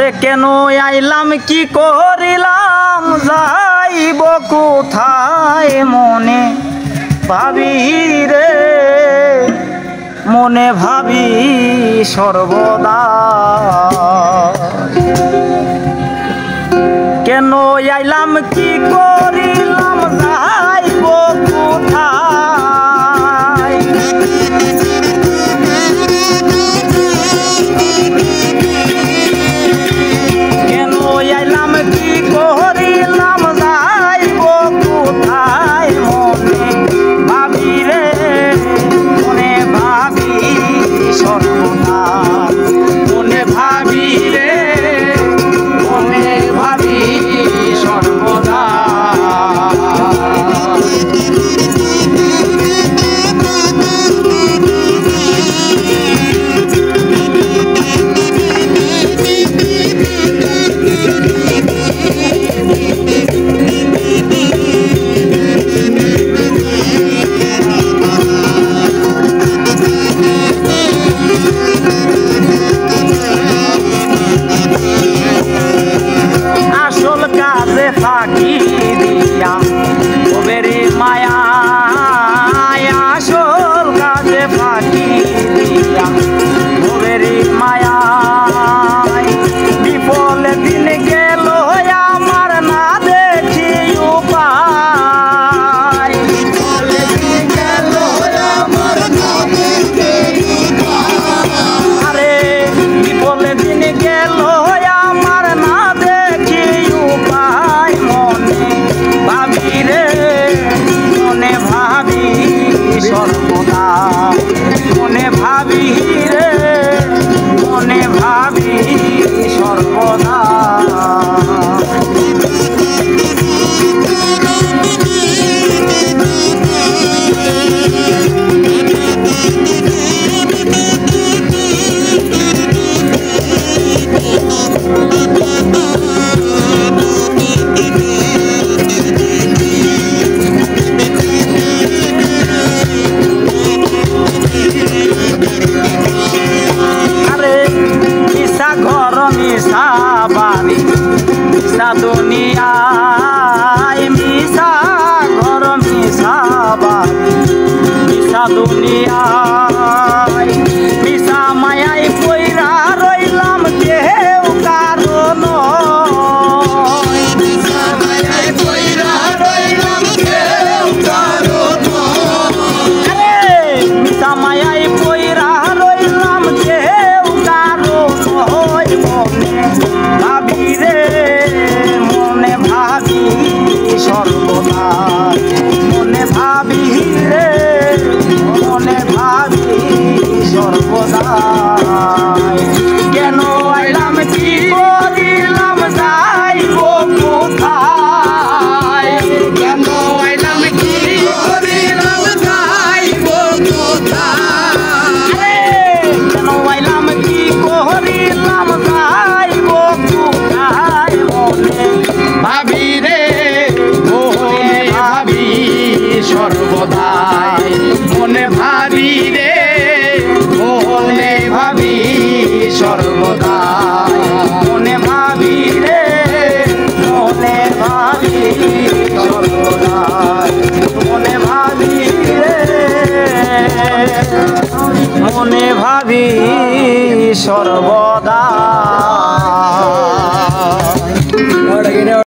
ওরে কেন আইলাম কি করিলাম যাইব কোথায় মনে ভাবি রে মনে ভাবি সর্বদা কেন আইলাম কি করিলাম যাইব কোথায় কেন আইলাম কি করিলাম যাইব কোথায় মনে ভাবি রে মনে ভাবি সর্বদা মনে ভাবি রে মনে ভাবি সর্বদা ফাঁকি দিয়া ওবেরে মায়া আসল কাজে ফাঁকি দিয়া ওবেরে মায়া বিফলে দিন গেল আমার না দেখি উপায় বিফলে দিন গেল আমার না দেখি আরে বিফলে দিন গেল আমার না দেখি উপায় ভাবি রে মনে ভাবি সর্বদা মনে ভাবি রে মনে ভাবি সর্বদা মিশা বাড়ি মিশা দুনিয়ায় মিশা ঘর মিশা বাড়ি মিশা দুনিয়ায় মিশা মায়ায় পইরা রইলাম কেউ কারণ মিশা মায়ায় পইরা রইলাম কেউ কারণ মিশা মায়ায় পইরা রইলাম কেউ কারণ ভাবি রে মনে ভাবি সর্বদা মনে ভাবি রে মনে ভাবি সর্বদা কেন আইলাম কি করিলাম যাইব কোথায় কেন আইলাম কি করিলাম যাইব কোথায় কেন আইলাম কি করিলাম ভাবি রে মনে ভাবি সর্বদাই মনে ভাবি রে মনে ভাবি সর্বদাই মনে ভাবি রে মনে ভাবি সর্বদাই মনে ভাবি রে মনে ভাবি সর্বদা।